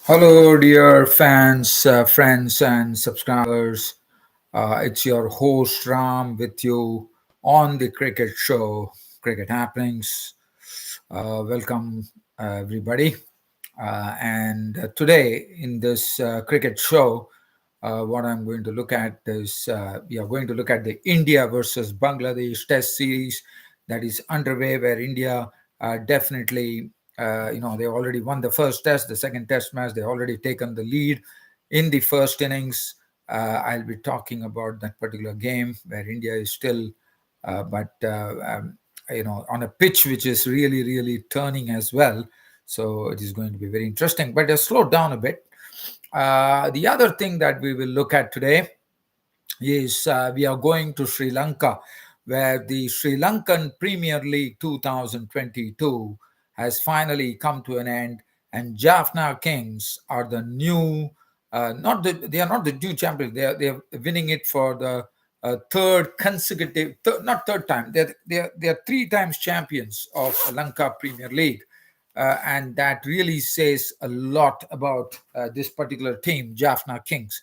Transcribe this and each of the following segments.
Hello, dear fans, friends, and subscribers. It's your host Ram with you on the cricket show, Cricket Happenings. Welcome, everybody. And today, in this cricket show, what I'm going to look at is we are going to look at the India versus Bangladesh Test series that is underway, where India definitely, they already won the first test, the second test match, they already taken the lead in the first innings. I'll be talking about that particular game where India is still, on a pitch which is really, really turning as well. So it is going to be very interesting, but slow down a bit. The other thing that we will look at today is we are going to Sri Lanka, where the Sri Lankan Premier League 2022 has finally come to an end, and Jaffna Kings are the new, they are not the new champions. They are winning it for the third consecutive, not third time. They are three times champions of Lanka Premier League. And that really says a lot about this particular team, Jaffna Kings.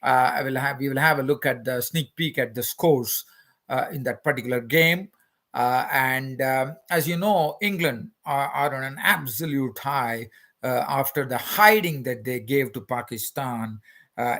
We will have a look at the sneak peek at the scores in that particular game. And as you know, England are on an absolute high after the hiding that they gave to Pakistan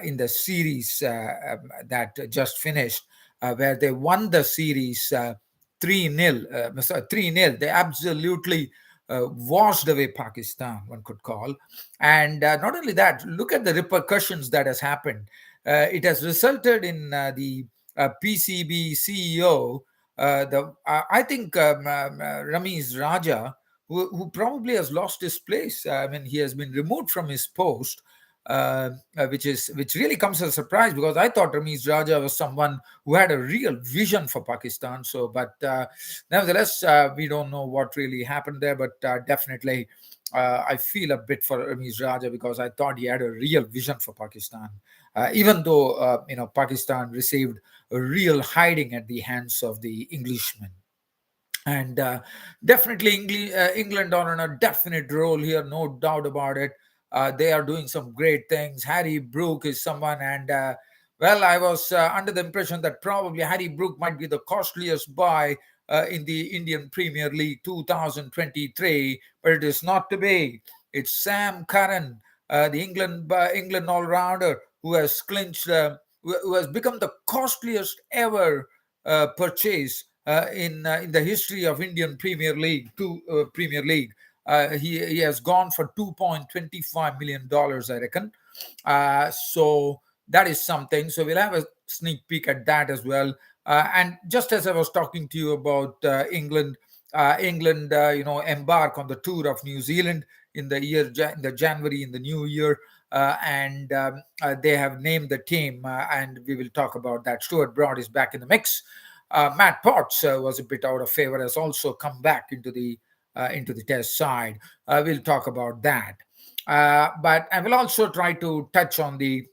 in the series that just finished, where they won the series 3-0. 3-0. They absolutely washed away Pakistan, one could call. And not only that, look at the repercussions that has happened. It has resulted in the PCB CEO, I think Ramesh Raja, who probably has lost his place. I mean, he has been removed from his post, which really comes as a surprise because I thought Ramesh Raja was someone who had a real vision for Pakistan. So, but nevertheless, we don't know what really happened there. But definitely, I feel a bit for Ramesh Raja because I thought he had a real vision for Pakistan. Even though Pakistan received a real hiding at the hands of the Englishmen. And definitely, England are on a definite roll here, no doubt about it. They are doing some great things. Harry Brook is someone, and well, I was under the impression that probably Harry Brook might be the costliest buy in the Indian Premier League 2023, but it is not to be. It's Sam Curran, the England all-rounder, who has clinched, who has become the costliest ever purchase in the history of Indian Premier League. He has gone for $2.25 million, I reckon. So that is something. So we'll have a sneak peek at that as well. And just as I was talking to you about England, embark on the tour of New Zealand in in the January in the new year. And they have named the team, and we will talk about that. Stuart Broad is back in the mix. Matt Potts was a bit out of favor, has also come back into the test side. We'll talk about that. But I will also try to touch on the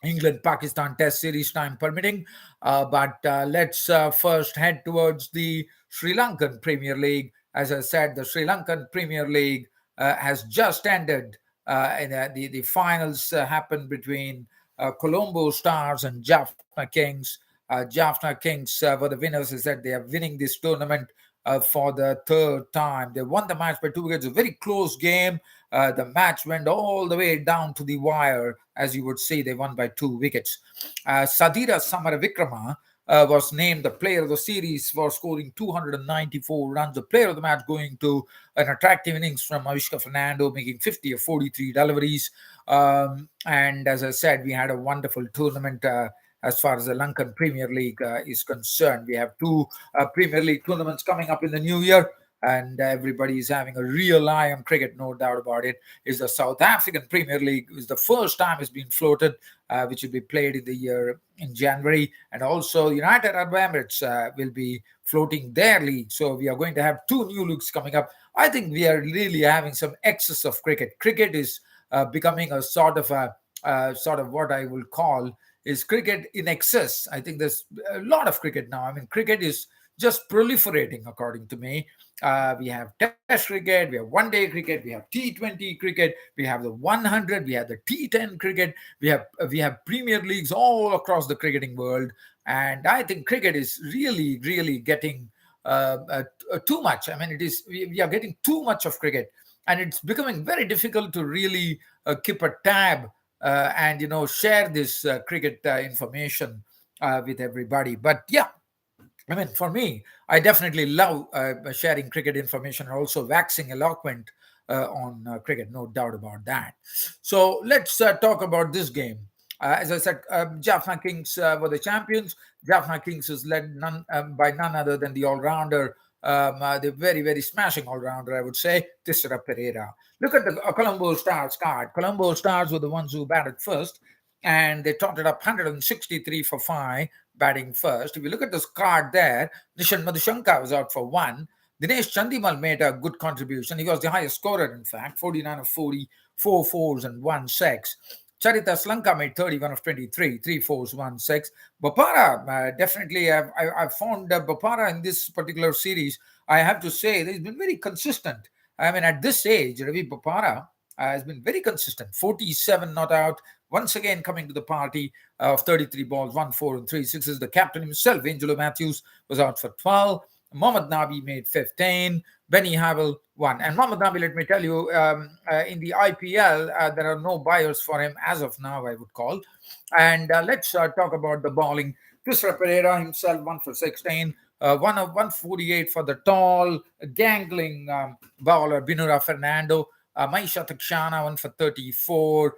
England Pakistan Test Series, time permitting. But let's first head towards the Sri Lankan Premier League. As I said, the Sri Lankan Premier League has just ended. The finals happened between Colombo Stars and Jaffna Kings. Jaffna Kings were the winners. Is that they are winning this tournament for the third time. They won the match by 2 wickets. A very close game. The match went all the way down to the wire. As you would see, they won by 2 wickets. Sadira Samaravikrama was named the player of the series for scoring 294 runs. The player of the match going to an attractive innings from Avishka Fernando, making 50 of 43 deliveries. And as I said, we had a wonderful tournament. As far as the Lankan Premier League is concerned, we have two Premier League tournaments coming up in the new year, and everybody is having a real eye on cricket, no doubt about it. Is the South African Premier League is the first time it's been floated, which will be played in the year in January, and also United Arab Emirates will be floating their league. So we are going to have two new leagues coming up. I think we are really having some excess of cricket. Cricket is becoming a sort of what I will call is cricket in excess. I think there's a lot of cricket now. I mean, cricket is just proliferating, according to me. We have Test cricket, we have One Day cricket, we have T20 cricket, we have the 100, we have the T10 cricket, we have Premier Leagues all across the cricketing world, and I think cricket is really, really getting too much. I mean, we are getting too much of cricket, and it's becoming very difficult to really keep a tab and share this cricket information with everybody. But yeah, I mean, for me, I definitely love sharing cricket information and also waxing eloquent on cricket, no doubt about that. So let's talk about this game. As I said, Jaffna Kings were the champions. Jaffna Kings is led by none other than the all-rounder, the very, very smashing all-rounder, I would say, Tisra Pereira. Look at the Colombo Stars card. Colombo Stars were the ones who batted first, and they totted up 163 for 5, batting first. If you look at this card there, Nishan Madhushanka was out for 1. Dinesh Chandimal made a good contribution. He was the highest scorer, in fact, 49 of 40, 4 fours and 1 6. Charita Slanka made 31 of 23, 3 fours, 1 6. Bopara, definitely, I've found Bopara in this particular series, I have to say, he's been very consistent. I mean, at this age, Ravi Bopara has been very consistent. 47 not out, once again coming to the party of 33 balls, 1 4 and 3 sixes. The captain himself, Angelo Matthews, was out for 12. Mohammad Nabi made 15. Benny Havel 1. And Mohammad Nabi, let me tell you, in the IPL, there are no buyers for him as of now, I would call. And let's talk about the bowling. Christopher Pereira himself, 1 for 16. 148 for the tall, gangling bowler, Binura Fernando. Maisha Takshana, 1 for 34.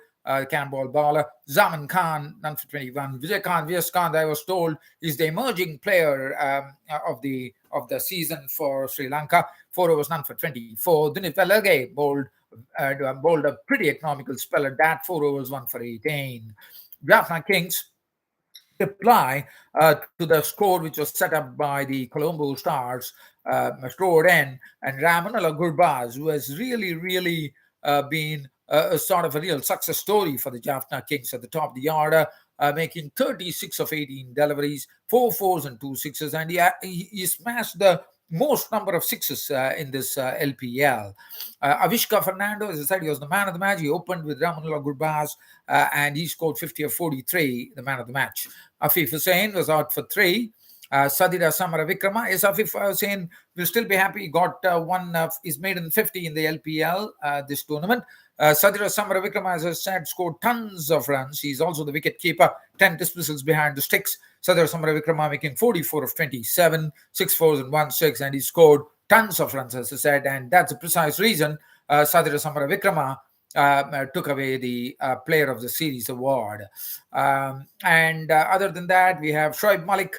Can ball bowler. Zaman Khan, none for 21. Vyas Khan, I was told, is the emerging player of the season for Sri Lanka. 4 overs, none for 24. Dunit Velage bowled a pretty economical spell at that. 4 overs, 1 for 18. Jaffna Kings reply to the score which was set up by the Colombo Stars, scored in, and Ramanala Gurbaz, who has really, really been a sort of a real success story for the Jaffna Kings at the top of the order, making 36 of 18 deliveries, 4 fours and 2 sixes, and he smashed the most number of sixes in this LPL. Avishka Fernando, as I said, he was the man of the match. He opened with Ramanullah Gurbaz and he scored 50 of 43, the man of the match. Afif Hussain was out for 3. Sadira Samara Vikrama. Yes, Afif Hussain will still be happy. He got one his maiden 50 in the LPL this tournament. Sadira Samara Vikrama, as I said, scored tons of runs. He's also the wicket keeper, 10 dismissals behind the sticks. Sadira Samara Vikrama making 44 of 27, 6 fours and 1 6, and he scored tons of runs, as I said, and that's the precise reason Sadira Samara Vikrama took away the Player of the Series award. And other than that, we have Shoaib Malik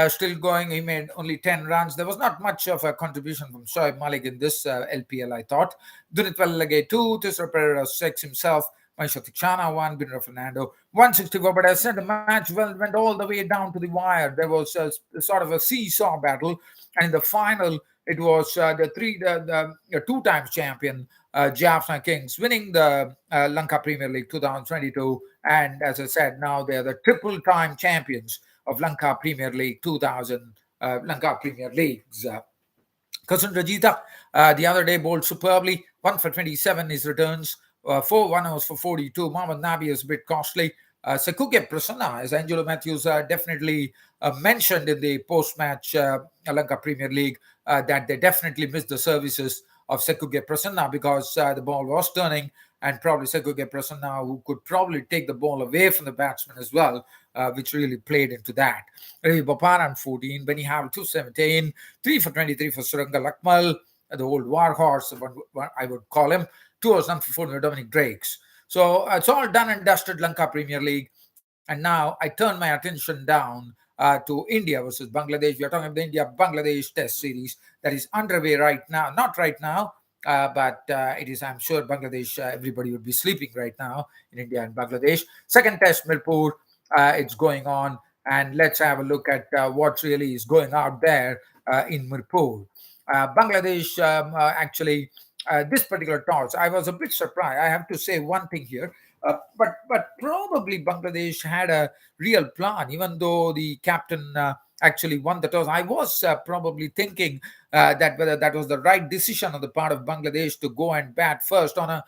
still going. He made only 10 runs. There was not much of a contribution from Shoaib Malik in this LPL, I thought. Dunit Vellage 2, Tisra Pereira 6 himself, Maisha Tichana 1, Binra Fernando 164. But I said the match went all the way down to the wire. There was a sort of a seesaw battle. And in the final, it was the two times champion Jaffna Kings winning the Lanka Premier League 2022. And as I said, now they're the triple time champions of Lanka Premier League 2000, Lanka Premier Leagues. Kasun Rajita, the other day, bowled superbly. 1 for 27 his returns. 4 1 overs for 42. Mohammad Nabi is a bit costly. Sekuke Prasanna, as Angelo Matthews definitely mentioned in the post-match Lanka Premier League, that they definitely missed the services of Sekuke Prasanna because the ball was turning, and probably Sekuke Prasanna, who could probably take the ball away from the batsman as well, which really played into that. Ravi Boparan 14, Benny Havel 217, 3 for 23 for Suranga Lakmal, the old war horse, I would call him. 2 overs, none for 4 Dominic Drakes. So it's all done and dusted, Lanka Premier League. And now I turn my attention down to India versus Bangladesh. We are talking about the India-Bangladesh Test Series that is underway right now. Not right now, but it is, I'm sure, Bangladesh, everybody would be sleeping right now in India and Bangladesh. Second Test, Mirpur, it's going on. And let's have a look at what really is going out there in Mirpur. Bangladesh actually, this particular toss, I was a bit surprised. I have to say one thing here. But probably Bangladesh had a real plan, even though the captain actually won the toss. I was probably thinking that whether that was the right decision on the part of Bangladesh to go and bat first on a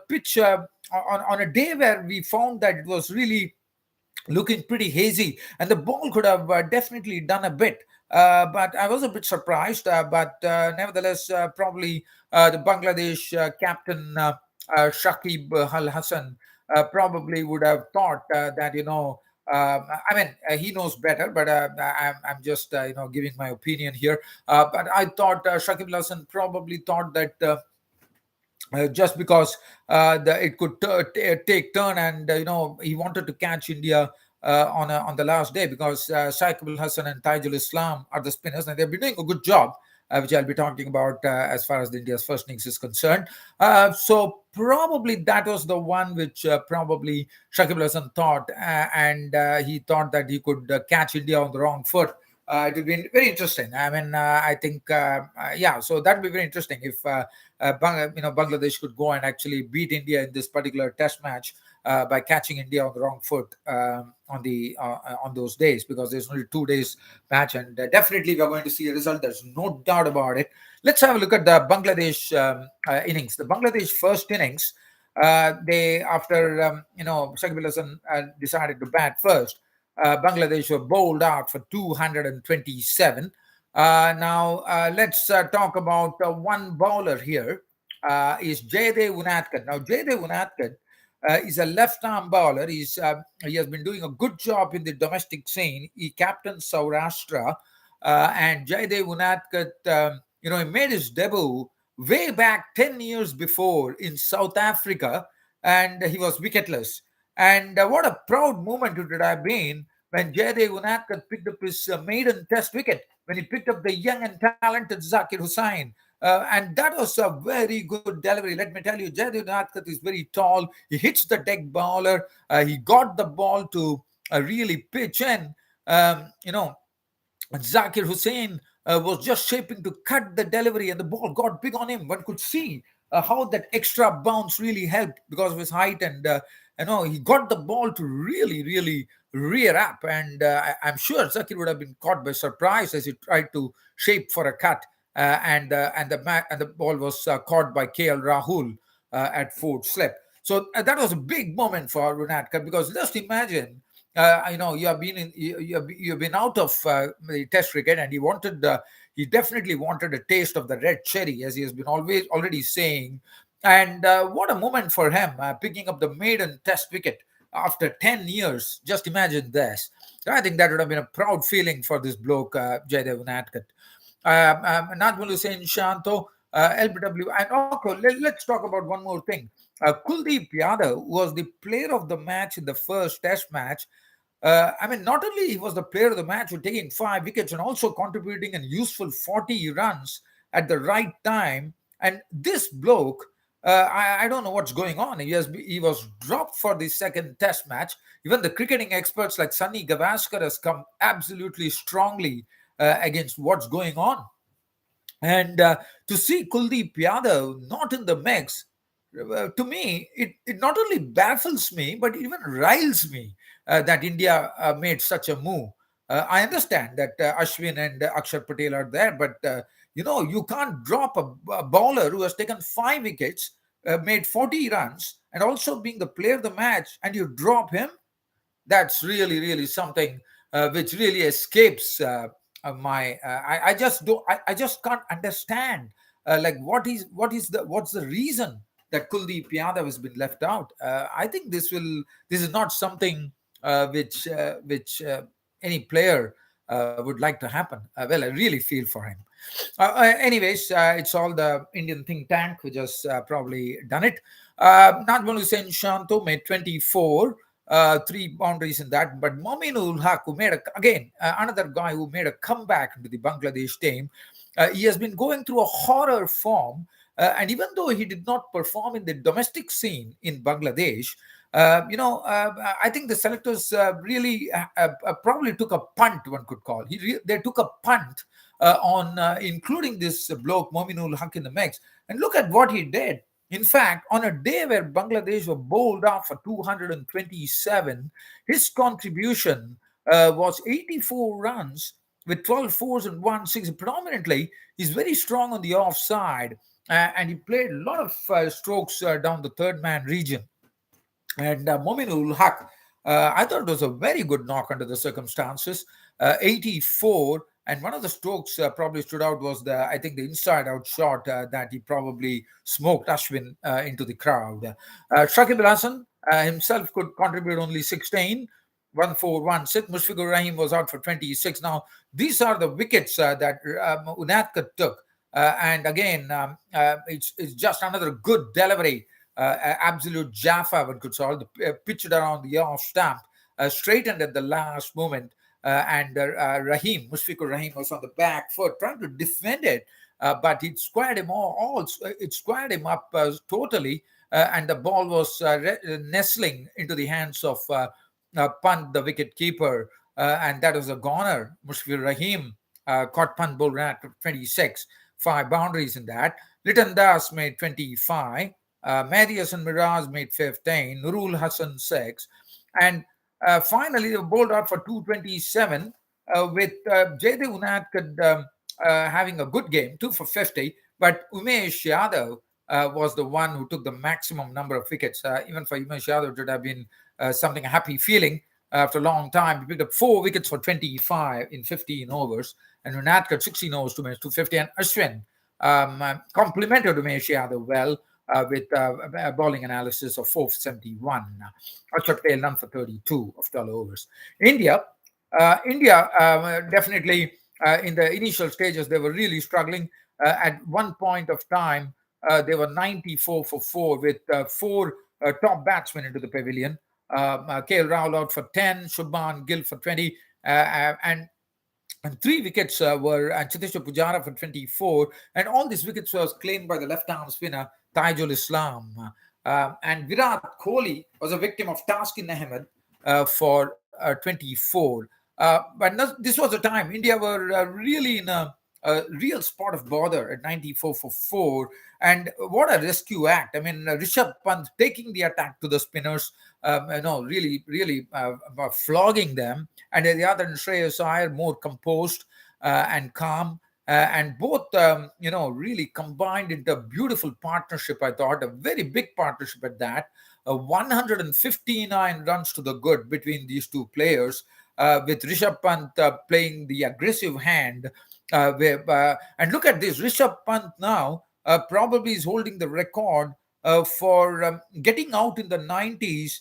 pitch on a day where we found that it was really looking pretty hazy, and the ball could have definitely done a bit. But I was a bit surprised. But nevertheless, probably the Bangladesh captain Shakib Al Hassan probably would have thought that I mean, he knows better, but I'm just giving my opinion here. But I thought Shakib Al Hassan probably thought that. Just because it could take turn, and he wanted to catch India on the last day, because Saif al Hassan and Taijul Islam are the spinners, and they've been doing a good job, which I'll be talking about as far as the India's first innings is concerned. So probably that was the one which probably Shakib al Hassan thought, and he thought that he could catch India on the wrong foot. It would be very interesting. I mean, I think, yeah. So that would be very interesting if Bangladesh could go and actually beat India in this particular Test match by catching India on the wrong foot on those days, because there's only 2 days match, and definitely we are going to see a result. There's no doubt about it. Let's have a look at the Bangladesh innings. The Bangladesh first innings. They after Shakib Al Hasan decided to bat first. Bangladesh were bowled out for 227. Now, let's talk about one bowler here. Is Jaydev Unadkat. Now, Jaydev Unadkat is a left-arm bowler. He has been doing a good job in the domestic scene. He captained Saurashtra, and Jaydev Unadkat, he made his debut way back 10 years before in South Africa, and he was wicketless. And what a proud moment it would have been when Jaydev Unadkat picked up his maiden Test wicket, when he picked up the young and talented Zakir Hussain. And that was a very good delivery. Let me tell you, Jaydev Unadkat is very tall. He hits the deck bowler. He got the ball to really pitch in. Zakir Hussain was just shaping to cut the delivery, and the ball got big on him. One could see how that extra bounce really helped because of his height, and he got the ball to really, really rear up. And I'm sure Zakir would have been caught by surprise as he tried to shape for a cut, and the ball was caught by KL Rahul at fourth slip. So that was a big moment for Runadkar, because just imagine you have been you've been out of the Test cricket, and he definitely wanted a taste of the red cherry, as he has been always already saying. And what a moment for him, picking up the maiden Test wicket after 10 years. Just imagine this. I think that would have been a proud feeling for this bloke, Jaydev Unadkat. Najmul Hussain Shanto, LBW, and okay, let's talk about one more thing. Kuldeep Yadav was the player of the match in the first Test match. I mean, not only he was the player of the match with taking 5 wickets, and also contributing an useful 40 runs at the right time. And this bloke, I don't know what's going on. He was dropped for the second Test match. Even the cricketing experts like Sunny Gavaskar has come absolutely strongly against what's going on. And to see Kuldeep Yadav not in the mix, to me, it not only baffles me, but even riles me that India made such a move. I understand that Ashwin and Akshar Patel are there, but you can't drop a bowler who has taken 5 wickets, made 40 runs, and also being the player of the match, and you drop him. That's really, really something which really escapes my. I just don't. I just can't understand. Like what's the reason that Kuldeep Yadav has been left out? I think this is not something which any player would like to happen. Well, I really feel for him. Anyways, it's all the Indian think tank which has probably done it. Najmul Hussain Shanto made 24, 3 boundaries in that. But Mominul Haq, who made another guy who made a comeback into the Bangladesh team, he has been going through a horror form. And even though he did not perform in the domestic scene in Bangladesh, I think the selectors really probably took a punt, one could call. They took a punt on including this bloke Mominul Haq in the mix. And look at what he did. In fact, on a day where Bangladesh were bowled out for 227, his contribution was 84 runs with 12 fours and 1 6. Predominantly, he's very strong on the offside, and he played a lot of strokes down the third man region. And Mominul Haq, I thought it was a very good knock under the circumstances. 84, and one of the strokes probably stood out was I think the inside out shot that he probably smoked Ashwin into the crowd. Shakib Al Hassan himself could contribute only 16. 1-4-1-6. Mushfiqur Rahim was out for 26. Now, these are the wickets that Unatkar took. And again, it's just another good delivery, absolute Jaffa, one could call it, pitched around the off stump, straightened at the last moment. And Mushfiqur Rahim was on the back foot trying to defend it, but it squared him it squared him up totally, and the ball was nestling into the hands of Pant, the wicket keeper, and that was a goner. Mushfiqur Rahim caught Pant bowled at 26, 5 boundaries in that. Litan Das made 25. Mehdi Hassan Miraz made 15, Nurul Hassan 6, and finally they were bowled out for 227 with Jaydev Unadkat having a good game, 2 for 50, but Umesh Yadav was the one who took the maximum number of wickets. Even for Umesh Yadav, it would have been something, a happy feeling after a long time. He picked up 4 wickets for 25 in 15 overs, and Unadkat 16 overs to manage 250, and Ashwin complimented Umesh Yadav well, with a bowling analysis of 471. Ashok Patel none for 32 of 12 overs. India definitely in the initial stages, they were really struggling. At one point of time, they were 94 for 4 with 4 top batsmen into the pavilion. KL Rahul out for 10, Shubman Gill for 20, and 3 wickets were Cheteshwar Pujara for 24, and all these wickets was claimed by the left-arm spinner Taijul Islam. And Virat Kohli was a victim of Taskin Ahmed for 24. But this was a time India were really in a real spot of bother at 94 for 4. And what a rescue act. I mean, Rishabh Pant taking the attack to the spinners, really flogging them. And the other, Shreyas Iyer, more composed and calm. And both, really combined into a beautiful partnership, I thought, a very big partnership at that. 159 runs to the good between these two players, with Rishabh Pant playing the aggressive hand. And look at this, Rishabh Pant now probably is holding the record for getting out in the 90s,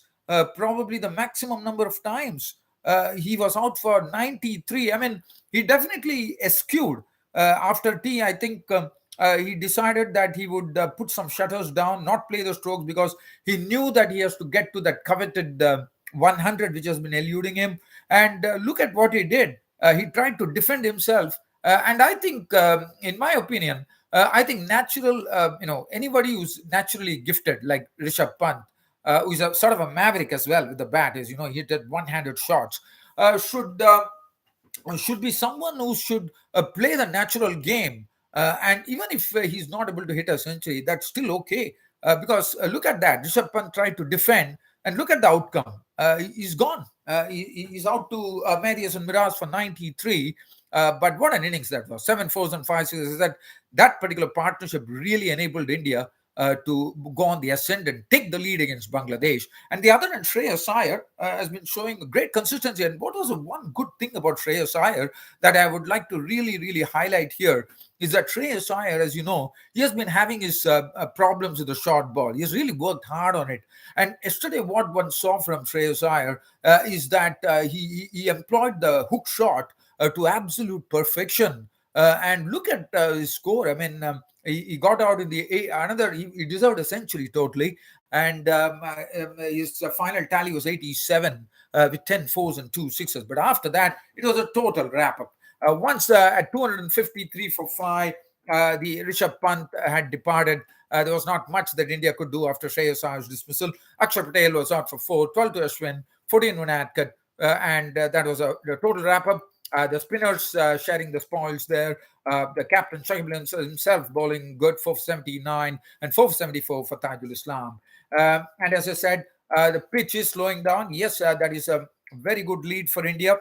probably the maximum number of times. He was out for 93. I mean, he definitely eschewed. After tea, I think he decided that he would put some shutters down, not play the strokes, because he knew that he has to get to that coveted 100, which has been eluding him. And look at what he did. He tried to defend himself. And I think, in my opinion, I think anybody who's naturally gifted, like Rishabh Pant, who's a sort of a maverick as well with the bat, he hit one-handed shots, should be someone who should play the natural game. And even if he's not able to hit a century, that's still okay. Because look at that. Rishabh Pant tried to defend, and look at the outcome. He's gone. He's out to Mehdi Hassan Miraz for 93. But what an innings that was. 7 fours and 5 sixes. That particular partnership really enabled India to go on the ascent and take the lead against Bangladesh. And the other end, Shreyas Iyer has been showing great consistency. And what was the one good thing about Shreyas Iyer that I would like to really, really highlight here is that Shreyas Iyer, as you know, he has been having his problems with the short ball. He has really worked hard on it. And yesterday, what one saw from Shreyas Iyer is that he employed the hook shot to absolute perfection. And look at his score. I mean, he got out in the he deserved a century totally. And his final tally was 87 with 10 fours and 2 sixes. But after that, it was a total wrap up. Once at 253 for 5, the Rishabh Pant had departed. There was not much that India could do after Shreyas Iyer's dismissal. Akshar Patel was out for 4, 12 to Ashwin, 14 Unadkat, and that was the total wrap up. The spinners sharing the spoils there. The captain Shakib himself bowling good, 479 and 474 for Taijul Islam. And as I said, the pitch is slowing down. Yes, that is a very good lead for India.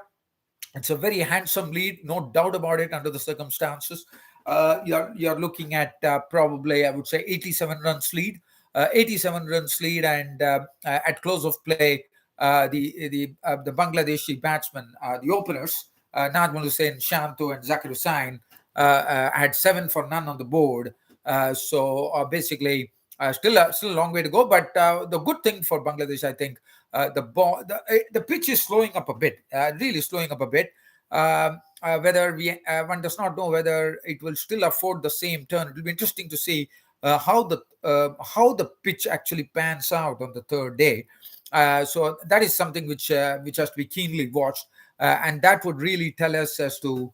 It's a very handsome lead, no doubt about it, under the circumstances. You're looking at probably, I would say, 87 runs lead, 87 runs lead, and at close of play, the Bangladeshi batsmen, the openers, Najmul Hussain, Shantu, and Zakir Hussain, had 7 for none on the board. So basically, still a long way to go. But the good thing for Bangladesh, I think, the pitch is slowing up a bit, really slowing up a bit. Whether one does not know whether it will still afford the same turn. It will be interesting to see how the pitch actually pans out on the third day. So that is something which has to be keenly watched, and that would really tell us as to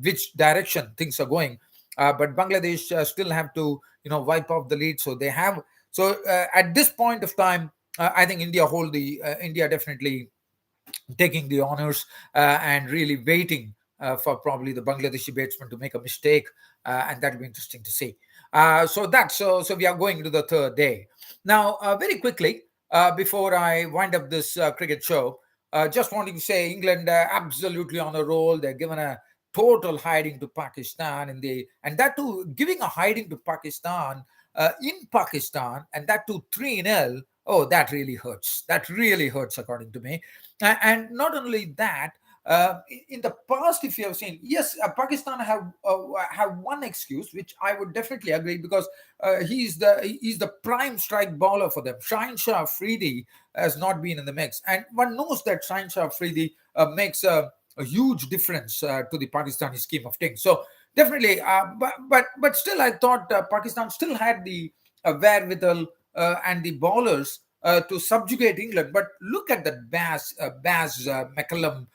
which direction things are going. But Bangladesh still have to wipe off the lead, so they have. So at this point of time, I think India definitely taking the honors, and really waiting for probably the Bangladeshi batsman to make a mistake, and that'll be interesting to see. So we are going to the third day now. Very quickly, before I wind up this cricket show, just wanting to say England absolutely on a roll. They're given a total hiding to Pakistan, and that too giving a hiding to Pakistan in Pakistan, and that too 3-0. Oh, that really hurts. That really hurts, according to me. And not only that, in the past, if you have seen, yes, Pakistan have one excuse, which I would definitely agree, because he's the prime strike bowler for them. Shaheen Shah Afridi has not been in the mix, and one knows that Shaheen Shah Afridi makes a huge difference to the Pakistani scheme of things. So definitely, but still, I thought Pakistan still had the wherewithal and the bowlers to subjugate England. But look at that Baz McCullum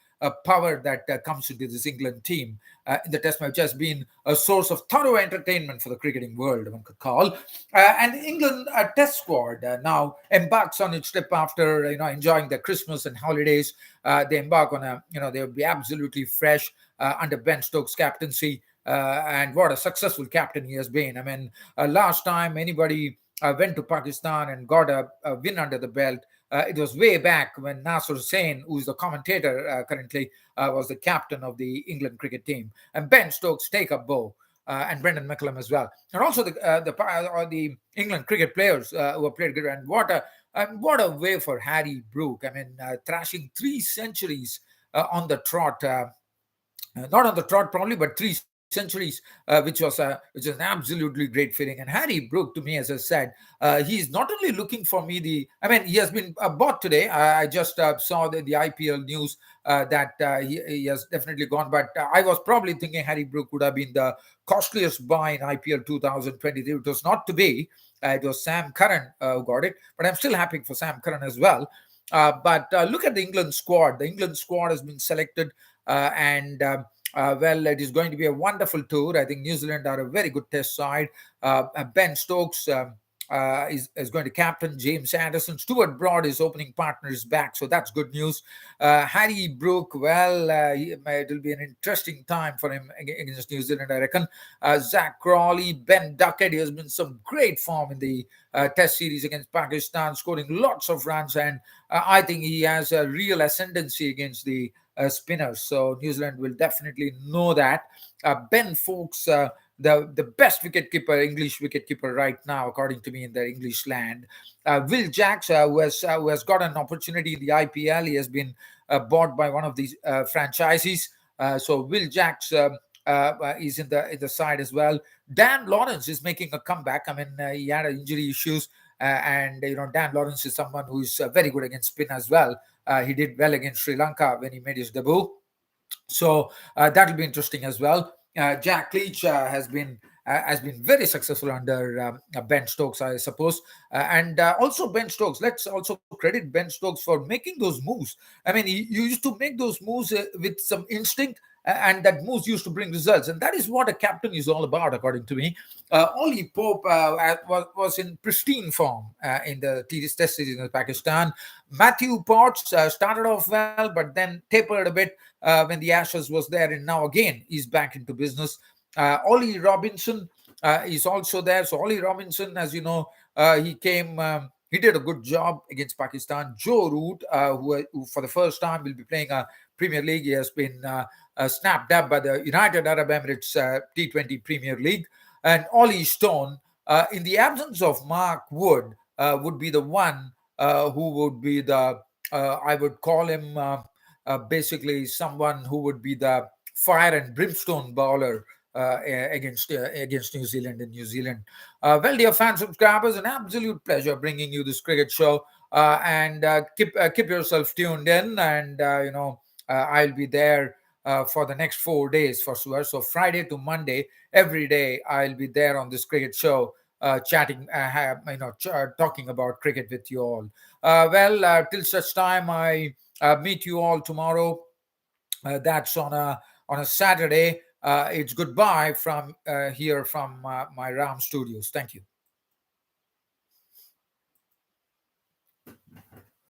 power that comes into this England team in the Test match, has been a source of thorough entertainment for the cricketing world, one could call. And England Test squad now embarks on its trip after enjoying their Christmas and holidays. They embark on they will be absolutely fresh under Ben Stokes' captaincy. And what a successful captain he has been. I mean, last time anybody went to Pakistan and got a win under the belt, it was way back when Nasser Hussain, who is the commentator currently, was the captain of the England cricket team, and Ben Stokes take up bow. And Brendan McCullum as well, and also the England cricket players who have played good. And what a way for Harry Brook! I mean, thrashing 3 centuries on the trot. Not on the trot probably, but 3 centuries, which is an absolutely great feeling. And Harry Brook, to me, as I said, he's not only looking for me I mean, he has been bought today. I just saw the IPL news that he has definitely gone. But I was probably thinking Harry Brook would have been the costliest buy in IPL 2023. It was not to be. It was Sam Curran who got it. But I'm still happy for Sam Curran as well. But look at the England squad. The England squad has been selected, and well, it is going to be a wonderful tour. I think New Zealand are a very good test side. Ben Stokes is going to captain. James Anderson, Stuart Broad, his opening partner, is back, so that's good news. Harry Brook, well, it will be an interesting time for him against New Zealand, I reckon. Zach Crawley, Ben Duckett, he has been some great form in the test series against Pakistan, scoring lots of runs, and I think he has a real ascendancy against the spinners. So New Zealand will definitely know that. Ben Foakes, the best wicketkeeper, English wicketkeeper right now, according to me, in the English land. Will Jacks, who has got an opportunity in the IPL, he has been bought by one of these franchises. So Will Jacks is in the side as well. Dan Lawrence is making a comeback. I mean, he had injury issues, and Dan Lawrence is someone who is very good against spin as well. He did well against Sri Lanka when he made his debut. So that'll be interesting as well. Jack Leach has been very successful under Ben Stokes, I suppose, and also Ben Stokes. Let's also credit Ben Stokes for making those moves. I mean, he used to make those moves with some instinct, and that moves used to bring results, and that is what a captain is all about, according to me. Ollie Pope was in pristine form in the Test series in Pakistan. Matthew Potts started off well, but then tapered a bit when the Ashes was there, and now again he's back into business. Ollie Robinson is also there. So Ollie Robinson, as you know, he came. He did a good job against Pakistan. Joe Root, who for the first time will be playing a Premier League. He has been snapped up by the United Arab Emirates T20 Premier League. And Ollie Stone, in the absence of Mark Wood, would be the one who would be the, I would call him basically someone who would be the fire and brimstone bowler against New Zealand in New Zealand. Well, dear fans, subscribers, an absolute pleasure bringing you this cricket show. And keep yourself tuned in, and I'll be there for the next 4 days for sure. So Friday to Monday, every day I'll be there on this cricket show, chatting, talking about cricket with you all. Till such time, I meet you all tomorrow. That's on a Saturday. It's goodbye from here from my Ram Studios. Thank you.